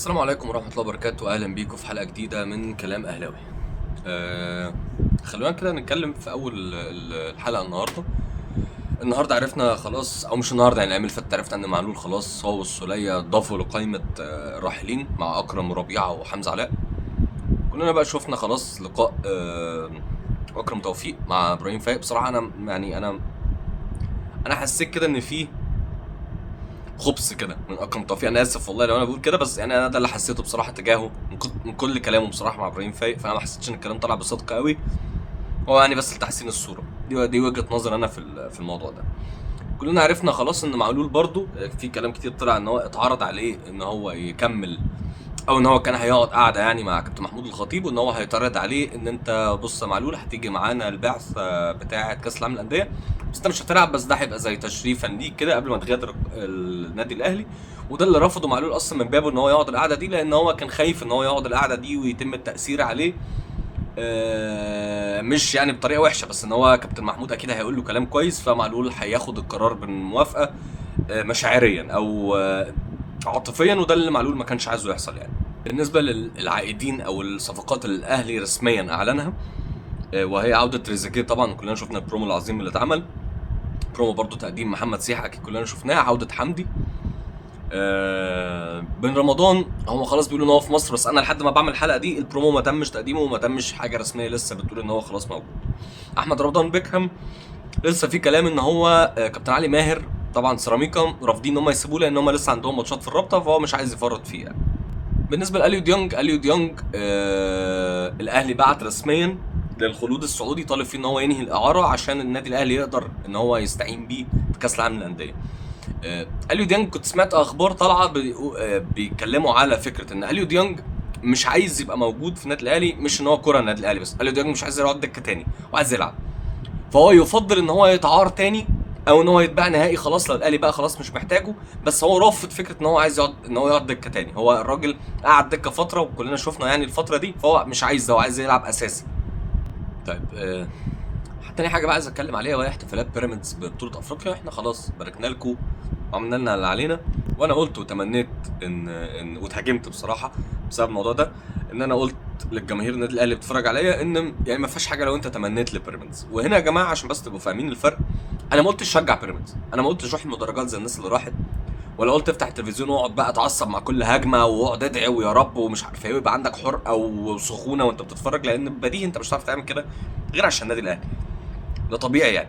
السلام عليكم ورحمة الله وبركاته، أهلا بيكم في حلقة جديدة من كلام أهلاوي. خلونا كده نتكلم في أول الحلقة النهاردة عرفنا خلاص، أو مش النهاردة يعني الأيام اللي فاتت عرفنا إن معلول خلاص هو والسولية ضافوا لقائمة الراحلين مع أكرم وربيعة وحمزة علاء. كلنا بقى شفنا خلاص لقاء أكرم توفيق مع إبراهيم فايق. بصراحة أنا حسيت كده إن فيه خبص كده من اكرم توفيق. انا اسف والله لو انا بقول كده، بس يعني انا ده اللي حسيته بصراحه تجاهه من كل كلامه بصراحه مع ابراهيم فايق. فانا ما حسيتش ان الكلام طلع بصدق قوي، هو يعني بس لتحسين الصوره. دي وجهه نظر انا في الموضوع ده. كلنا عرفنا خلاص ان معلول برضو في كلام كتير طلع ان هو اتعرض عليه ان هو يكمل، او ان هو كان هيقعد قاعده يعني مع كابتن محمود الخطيب، وان هو هيتعرض عليه ان انت بص يا معلول هتيجي معانا البعثه بتاعه كاس العالم للانديه، بس انت مش هتلعب، بس ده هيبقى زي تشريفا ليك كده قبل ما تغادر النادي الاهلي. وده اللي رفضه معلول اصلا من بابه ان هو يقعد القعده دي، لان هو كان خايف ان هو يقعد القعده دي ويتم التاثير عليه. مش يعني بطريقه وحشه، بس ان هو كابتن محمود اكيد هيقول له كلام كويس، فمعلول هياخد القرار بالموافقه مشاعريا او عاطفيا، وده اللي معلول ما كانش عايزه يحصل يعني. بالنسبه للعائدين او الصفقات اللي الاهلي رسميا اعلنها، وهي عوده تريزيجيه. طبعا كلنا شفنا البرومو العظيم اللي اتعمل، برومو برضو تقديم محمد سيح اكيد كلنا شفناه. عوده حمدي بن رمضان، هم خلاص بيقولوا ان هو في مصر، بس انا لحد ما بعمل الحلقه دي البرومو ما تمش تقديمه وما تمش حاجه رسميه لسه بتقول ان هو خلاص موجود. احمد رمضان بيكهام لسه في كلام ان هو كابتن علي ماهر طبعا سيراميكا رافضين ان هم يسيبوه لان هم لسه عندهم ماتشات في الرابطه، فهو مش عايز يفرط فيه يعني. بالنسبه لاليو ديونج، الاهلي بعت رسميا للخلود السعودي طالب فيه ان هو ينهي الاعاره عشان النادي الاهلي يقدر ان هو يستعين بيه في كاس العالم للانديه. اليو ديونج كنت سمعت اخبار طالعه بيتكلموا على فكره ان اليو ديونج مش عايز يبقى موجود في النادي الاهلي، مش ان هو كره النادي الاهلي بس، اليو ديونج مش عايز يقعد دكه تاني وعايز يلعب، فهو يفضل ان هو يتعار تاني او ان هو يتباع نهائي خلاص لو الاهلي بقى خلاص مش محتاجه. بس هو رافض فكره ان هو عايز يقعد، ان هو يقعد دكه تاني. هو الراجل قعد دكه فتره وكلنا شفنا يعني الفتره دي، فهو مش عايز ده، هو عايز يلعب اساسي. طيب تاني حاجه بقى عايز اتكلم عليها وهي احتفالات بيراميدز ببطوله افريقيا. احنا خلاص باركنا لكم وعملنا لنا اللي علينا، وانا قلت وتمنيت ان واتهاجمت بصراحه بسبب الموضوع ده، ان انا قلت للجماهير النادي الاهلي بتتفرج عليا ان يعني ما فيهاش حاجه لو انت تمنيت لبيراميدز. وهنا يا جماعه عشان بس تبقوا فاهمين الفرق، انا ما قلتش شجع بيراميدز، انا ما قلتش روح المدرجات زي الناس اللي راحت، ولا قلت افتح التلفزيون واقعد بقى اتعصب مع كل هجمه واقعد ادعي ويا رب ومش عارف ايه ويبقى عندك حرقه وسخونه وانت بتتفرج، لان بديهي انت مش هتعرف تعمل كده غير عشان النادي الاهلي، ده طبيعي يعني.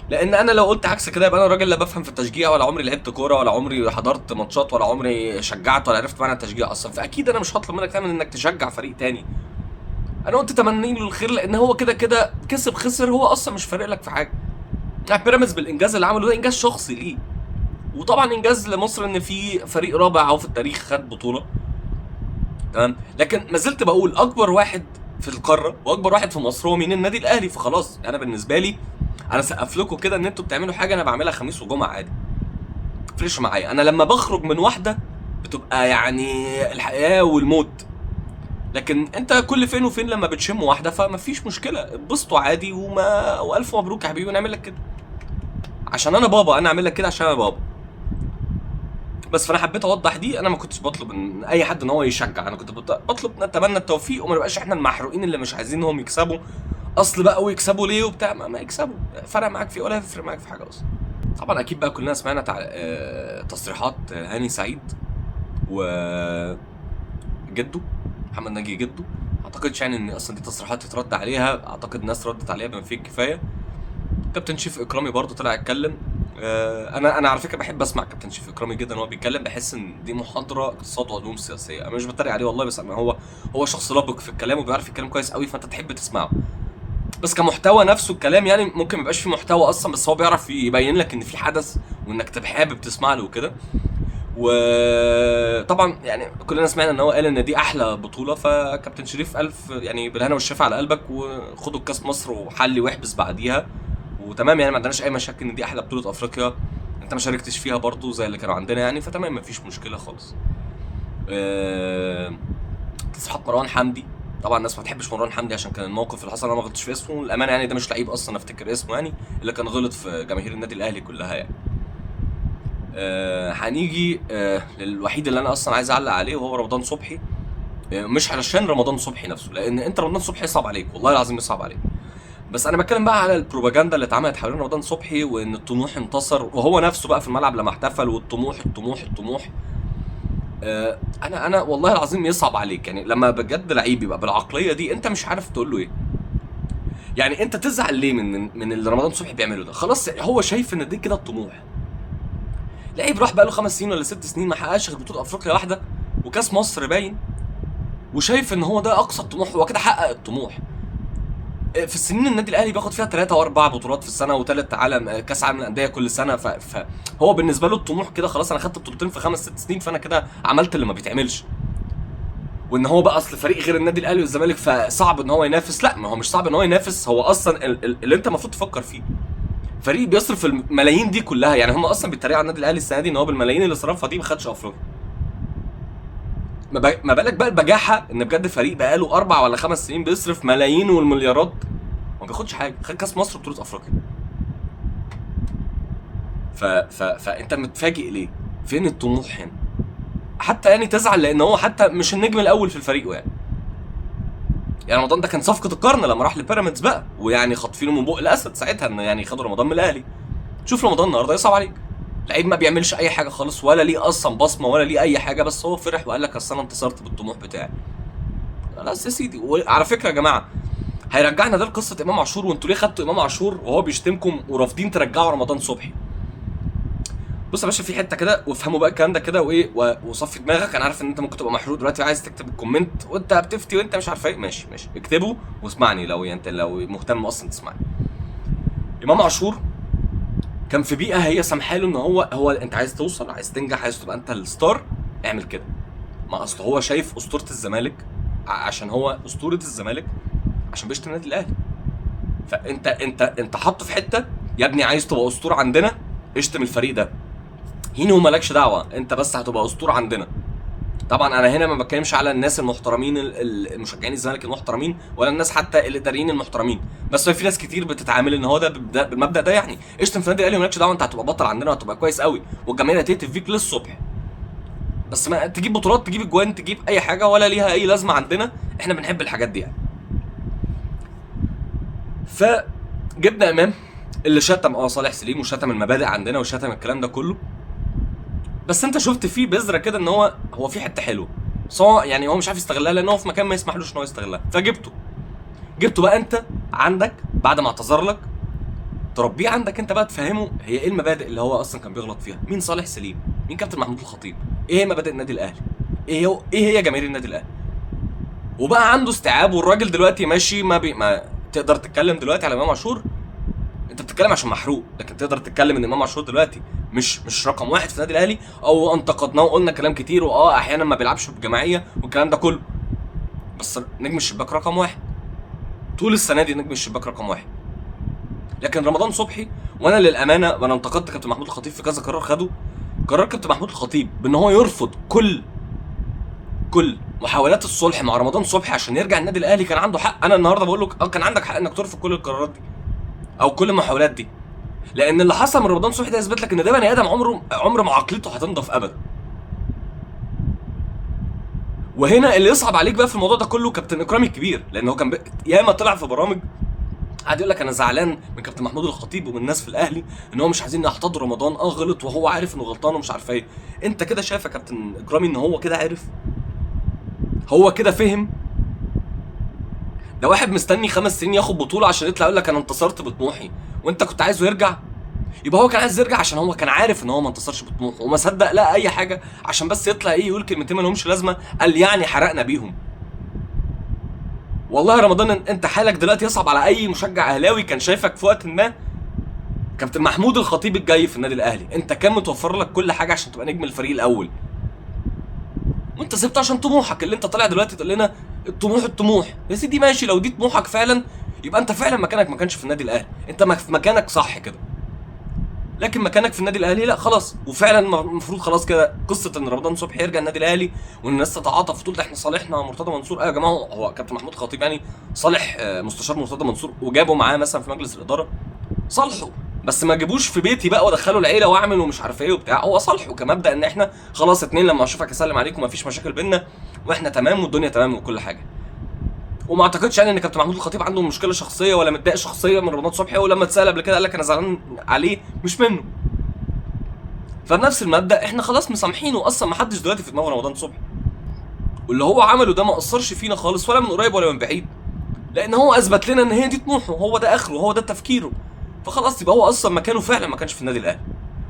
لان انا لو قلت عكس كده يبقى انا راجل لا بفهم في التشجيع، ولا عمري لعبت كوره، ولا عمري حضرت ماتشات، ولا عمري شجعت، ولا عرفت معنى التشجيع اصلا. فاكيد انا مش هطلب منك تعمل انك تشجع فريق تاني. انا قلت تمني له الخير، لان هو كده كده كسب خسر هو اصلا مش فارق لك في حاجه. بيراميدز بالانجاز اللي عمله ده انجاز شخصي ليه، وطبعا انجاز لمصر ان في فريق رابع اهو في التاريخ خد بطوله، تمام. لكن ما زلت بقول اكبر واحد في القاره واكبر واحد في مصر هو مين؟ النادي الاهلي. فخلاص انا بالنسبه لي انا سقف لكم كده ان انتوا بتعملوا حاجه انا بعملها خميس وجمعه عادي، مفرقش معايا. انا لما بخرج من واحده بتبقى يعني الحياه والموت، لكن انت كل فين وفين لما بتشم واحده فمفيش مشكله، اتبسطوا عادي والف مبروك يا حبيبي ونعمل لك كده عشان انا بابا، انا اعمل لك كده عشان انا بابا. بس فانا حبيت اوضح دي، انا ما كنتش بطلب من اي حد ان هو يشجع، انا كنت بطلب نتمنى التوفيق وما نبقاش احنا المحروقين اللي مش عايزينهم يكسبوا. اصل بقى ويكسبوا ليه وبتاع، ما يكسبوا فرق معاك في ولا هيفرق معاك في حاجه اصلا. طبعا اكيد بقى كلنا سمعنا تصريحات هاني سعيد وجده محمد ناجي جده. اعتقدش يعني ان اصلا دي تصريحات يترد عليها، اعتقد الناس ردت عليها بما فيه الكفايه. كابتن شريف اكرامي برضو طلع يتكلم. انا على فكره بحب اسمع كابتن شريف اكرامي جدا وهو بيتكلم، بحس ان دي محاضره اقتصاد وعلوم سياسيه. انا مش بتريق عليه والله، بس أنا هو شخص لبق في الكلام وبيعرف يتكلم كويس قوي، فانت تحب تسمعه. بس كمحتوى نفسه الكلام يعني ممكن ما يبقاش فيه محتوى اصلا، بس هو بيعرف يبين لك ان في حدث وانك تبقى حابب تسمع له وكده. وطبعا يعني كلنا سمعنا ان هو قال ان دي احلى بطوله، فكابتن شريف الف يعني بالهنا والشفا على قلبك، وخدوا الكاس مصر وحلي واحبس بعديها وتمام. يعني ما عندناش اي مشاكل ان دي احلى بطوله افريقيا، انت ما شاركتش فيها برضو زي اللي كانوا عندنا يعني، فتمام مفيش مشكله خالص. تصريحات مروان حمدي، طبعا الناس ما بتحبش مروان حمدي عشان كان الموقف اللي حصل، انا ما غلطتش في اسمه الامانه يعني، ده مش لعيب اصلا افتكر اسمه يعني، اللي كان غلط في جماهير النادي الاهلي كلها يعني. هنيجي للوحيد اللي انا اصلا عايز اعلق عليه، وهو رمضان صبحي. مش علشان رمضان صبحي نفسه، لان انت رمضان صبحي يصعب عليك، والله العظيم يصعب عليك. بس انا بتكلم بقى على البروباجندا اللي اتعملت حوالين رمضان صبحي، وان الطموح انتصر، وهو نفسه بقى في الملعب لما احتفل، والطموح الطموح الطموح. انا والله العظيم يصعب عليك، يعني لما بجد لعيب يبقى بالعقليه دي انت مش عارف تقول له ايه. يعني انت تزعل ليه من اللي رمضان صبحي بيعمله ده؟ خلاص هو شايف ان دي كده الطموح. لعيب راح بقى له 5 سنين ولا 6 سنين ما حققش غير بطوله افريقيا واحده وكاس مصر باين، وشايف ان هو ده اقصى الطموح، هو كده حقق الطموح. في السنين النادي الاهلي بياخد فيها 3 و4 بطولات في السنه، وثالث عالم كاس عالم الانديه كل سنه، فهو بالنسبه له الطموح كده خلاص، انا خدت بطولتين في 5 6 سنين، فانا كده عملت اللي ما بيتعملش. وان هو بقى اصل فريق غير النادي الاهلي والزمالك فصعب ان هو ينافس. لا، ما هو مش صعب ان هو ينافس، هو اصلا اللي انت المفروض تفكر فيه فريق بيصرف الملايين دي كلها. يعني هم اصلا بيتريقوا على النادي الاهلي السنه دي ان هو بالملايين اللي صرفها دي ما خدش افريقيا. ما بالك بقى البجاحه ان بجد فريق بقاله 4 ولا 5 سنين بيصرف ملايين والمليارات ما بياخدش حاجه، خد كاس مصر وبطوله افريقيا. فانت متفاجئ ليه؟ فين الطموح هنا؟ حتى يعني تزعل لان هو حتى مش النجم الاول في الفريق. يعني رمضان ده كان صفقه القرن لما راح لبيراميدز بقى، ويعني خاطفينه من بق الاسد ساعتها ان يعني خدوا رمضان من الاهلي. شوف رمضان النهارده يصعب عليك، لعيب ما بيعملش اي حاجه خالص، ولا ليه اصلا بصمه ولا ليه اي حاجه، بس هو فرح وقال لك اصل انا انتصرت بالطموح بتاعي. خلاص يا سيدي. وعلى فكره يا جماعه، هيرجعنا ده لقصه امام عاشور، وانتوا ليه خدتوا امام عاشور وهو بيشتمكم ورافضين ترجعوا رمضان صبحي؟ بص يا باشا، في حته كده وافهموا بقى الكلام ده كده وايه، وصفي دماغك. انا عارف ان انت ممكن تبقى محروق دلوقتي وعايز تكتب الكومنت وانت بتفتي وانت مش عارف ايه، ماشي ماشي اكتبه واسمعني لو انت لو مهتم اصلا تسمعني. امام عاشور كان في بيئه هي سامحاله ان هو انت عايز توصل، عايز تنجح، عايز تبقى انت الستار، اعمل كده. ما اصل هو شايف اسطوره الزمالك، عشان هو اسطوره الزمالك عشان بيشتم النادي الاهلي. فانت حاطه في حته، يا ابني عايز تبقى اسطوره عندنا اشتم الفريق ده، هنا ومالكش دعوه، انت بس هتبقى اسطوره عندنا. طبعا انا هنا ما بتكلمش على الناس المحترمين المشجعين الزمالك المحترمين، ولا الناس حتى الاداريين المحترمين، بس في ناس كتير بتتعامل ان هو ده بالمبدا ده، يعني اشتم في النادي الاهلي ومالكش دعوه، انت هتبقى بطل عندنا وهتبقى كويس قوي والجماهير هتهتف فيك للصبح، بس ما تجيب بطولات، تجيب اجوان، تجيب اي حاجه ولا ليها اي لازمه عندنا، احنا بنحب الحاجات دي يعني. فجبنا امام اللي شتم صالح سليم وشتم المبادئ عندنا وشتم الكلام ده كله، بس انت شفت فيه بذره كده ان هو في حته حلوه، بس هو يعني هو مش عارف يستغلها لان هو في مكان ما يسمحلوش ان هو يستغلها، فجبته بقى انت عندك بعد ما اعتذر لك، تربيه عندك انت بقى، تفهمه هي ايه المبادئ اللي هو اصلا كان بيغلط فيها. مين صالح سليم؟ مين كابتن محمود الخطيب؟ ايه هي مبادئ النادي الاهلي؟ ايه هي جماهير النادي الاهلي؟ وبقى عنده استيعاب، والراجل دلوقتي ماشي ما تقدر تتكلم دلوقتي على امام عاشور، انت بتتكلم عشان محروق، لكن تقدر تتكلم ان امام عاشور دلوقتي مش رقم واحد في النادي الاهلي، او انتقدناه وقلنا كلام كتير، احيانا ما بيلعبش بجماعيه والكلام ده كله، بس نجم الشباك رقم واحد طول السنه دي، نجم الشباك رقم واحد. لكن رمضان صبحي، وانا للامانه وانا انتقدت كابتن محمود الخطيب في كذا قرار خده، قرار كابتن محمود الخطيب بان هو يرفض كل محاولات الصلح مع رمضان صبحي عشان يرجع النادي الاهلي، كان عنده حق. انا النهارده بقول له كان عندك حق انك ترفض كل القرارات دي او كل المحاولات دي، لان اللي حصل من رمضان صبحي ده يثبت لك ان ده بني ادم عمر ما عقليته هتنضف ابدا. وهنا اللي يصعب عليك بقى في الموضوع ده كله كابتن اكرامي الكبير، لان هو كان ياما طلع في برامج قاعد يقول لك انا زعلان من كابتن محمود الخطيب ومن الناس في الاهلي ان هو مش عايزين يحتضروا رمضان، غلط وهو عارف انه غلطان ومش عارف ايه. انت كده شايف يا كابتن اكرامي ان هو كده عارف، هو كده فهم؟ ده واحد مستني 5 سنين ياخد بطوله عشان يطلع يقول لك انا انتصرت بطموحي، وانت كنت عايزه يرجع؟ يبقى هو كان عايز يرجع عشان هو كان عارف ان هو ما انتصرش بطموحه وما صدق لا اي حاجه عشان بس يطلع يقول كلمتين ما لهمش لازمه، قال يعني حرقنا بيهم. والله يا رمضان انت حالك دلوقتي يصعب على اي مشجع اهلاوي كان شايفك في وقت ما كابتن محمود الخطيب الجاي في النادي الاهلي، انت كان متوفر لك كل حاجه عشان تبقى نجم الفريق الاول، وانت سبت عشان طموحك اللي انت طالع دلوقتي تقول لنا الطموح يا سيدي ماشي، لو دي طموحك فعلا يبقى انت فعلا مكانك ما كانش في النادي الاهلي، انت في مكانك صح كده، لكن مكانك في النادي الاهلي لا خلاص. وفعلا المفروض خلاص كده قصه ان رمضان صبحي يرجع النادي الاهلي وان الناس تتعاطف وتقول احنا صالحنا مرتضى منصور. يا جماعه هو كابتن محمود الخطيب يعني صالح مستشار مرتضى منصور وجابه معاه مثلا في مجلس الاداره، صالحه بس ما جيبوش في بيتي بقى وادخلوا العيله واعمل ومش عارف ايه وبتاع. هو صالحه كمبدا ان احنا خلاص اتنين لما اشوفك اسلم عليك ومفيش مشاكل بينا واحنا تمام والدنيا تمام وكل حاجه. وما اعتقدش يعني ان كابتن محمود الخطيب عنده مشكله شخصيه ولا متضايق شخصيه من رمضان صبحي، ولما اتسال قبل كده قال لك انا زعلان عليه مش منه. فبنفس المبدا احنا خلاص مسامحينه، اصلا ما حدش دلوقتي في دماغ رمضان صبحي، واللي هو عمله ده ما اثرش فينا خالص ولا من قريب ولا من بعيد، لان هو اثبت لنا ان هي دي طموحه، هو ده اخره، هو ده تفكيره. فخلاص يبقى هو اصلا مكانه فعلا ما كانش في النادي الاهلي.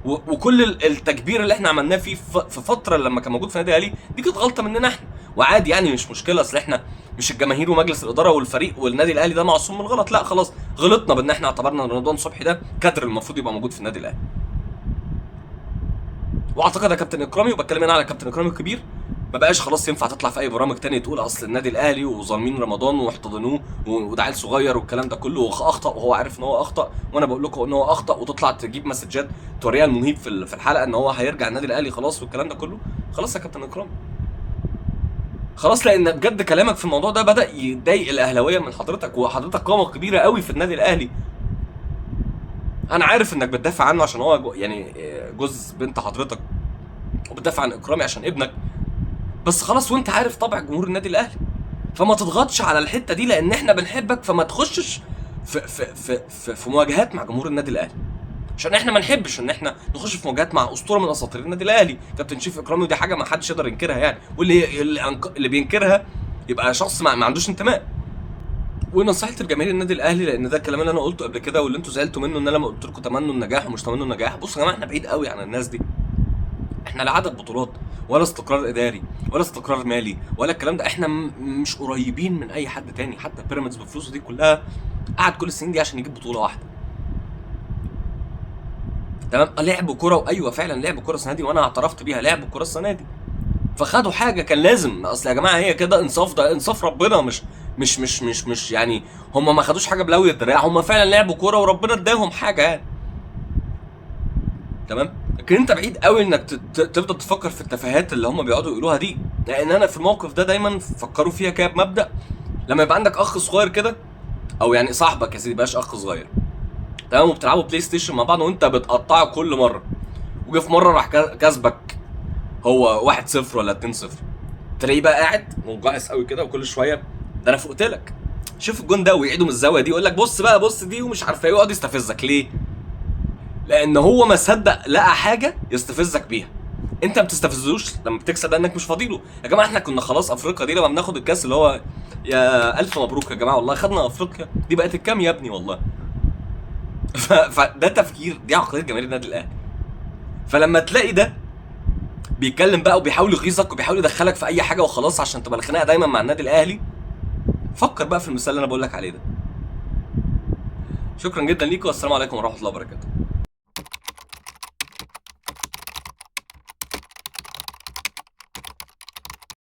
وكل التكبير اللي احنا عملناه فيه في فتره لما كان موجود في النادي الاهلي دي كانت غلطه مننا احنا، وعادي يعني مش مشكله، اصل احنا مش الجماهير ومجلس الاداره والفريق والنادي الاهلي ده معصوم من الغلط، لا خلاص غلطنا بان احنا اعتبرنا ان رمضان صبحي ده كادر المفروض يبقى موجود في النادي الاهلي. واعتقد يا كابتن اكرامي، وبتكلم هنا على كابتن اكرامي الكبير، ما بقاش خلاص ينفع تطلع في اي برامج تانية تقول اصل النادي الاهلي وظالمين رمضان واحتضنوه وده عيل صغير والكلام ده كله واخطا وهو عارف ان هو اخطا وانا بقول لكم ان هو اخطا، وتطلع تجيب مسجات توريها المنيب في الحلقه ان هو هيرجع النادي الاهلي خلاص والكلام ده كله. خلاص يا كابتن اكرامي خلاص، لان بجد كلامك في الموضوع ده بدا يضايق الاهلاويه من حضرتك، وحضرتك قامه كبيره قوي في النادي الاهلي. انا عارف انك بتدافع عنه عشان هو يعني جوز بنت حضرتك، وبتدافع عن اكرامي عشان ابنك، بس خلاص وانت عارف طبع جمهور النادي الاهلي، فما تضغطش على الحته دي لان احنا بنحبك، فما تخشش في مواجهات مع جمهور النادي الاهلي، عشان احنا ما نحبش ان احنا نخش في مواجهات مع اسطوره من اساطير النادي الاهلي كابتن شريف اكرامي، ودي حاجه ما حدش يقدر ينكرها يعني، واللي بينكرها يبقى شخص ما عندوش انتماء. ونصيحتي لجماهير النادي الاهلي، لان ده الكلام اللي انا قلته قبل كده واللي انتوا زعلتوا منه، ان انا لما قلت لكم تمنوا النجاح ومش تمنوا النجاح، بصوا يا جماعه احنا بعيد قوي عن الناس دي، احنا لا عدد بطولات ولا استقرار اداري ولا استقرار مالي ولا الكلام ده، احنا مش قريبين من اي حد تاني. حتى بيراميدز بفلوسه دي كلها قعد كل السنين دي عشان يجيب بطوله واحده، تمام. لعبوا كوره، وايوه فعلا لعبوا كوره السنه دي وانا اعترفت بيها، لعبوا كوره السنه دي فخدوا حاجه كان لازم. اصل يا جماعه هي كده انصاف، ده انصاف ربنا، مش يعني هم ما خدوش حاجه بلوي الدراع، هم فعلا لعبوا كوره وربنا اداهم حاجه يعني، تمام. لكن انت بعيد قوي انك تفضل تفكر في التفاهات اللي هم بيقعدوا يقولوها دي، لان انا في الموقف ده دايما فكروا فيها كده بمبدا، لما يبقى عندك اخ صغير كده، او يعني صاحبك يا سيدي بقاش اخ صغير، تمام، وبتلعبوا بلاي ستيشن مع بعض وانت بتقطعه كل مره، وجه في مره راح كسبك هو 1-0 ولا 2-0، تلاقيه بقى قاعد منقعس قوي كده وكل شويه ده انا فوقت لك، شوف الجون ده، ويعيدوا من الزاويه دي، يقول لك بص بقى بص دي ومش عارف ايه، يقعد يستفزك ليه؟ لان هو ما صدق لقى حاجه يستفزك بيها، انت ما بتستفزوش لما بتكسب لانك مش فاضيله. يا جماعه احنا كنا خلاص افريقيا دي لما بناخد الكاس اللي هو يا الف مبروك يا جماعه والله خدنا افريقيا دي، بقت الكام يا ابني والله. فده تفكير، دي عقليه جماهير النادي الاهلي. فلما تلاقي ده بيتكلم بقى وبيحاول يغيظك وبيحاول يدخلك في اي حاجه وخلاص عشان تبقى الخناقه دايما مع النادي الاهلي، فكر بقى في المثال اللي انا بقول لك عليه ده. شكرا جدا ليكم والسلام عليكم ورحمه الله وبركاته.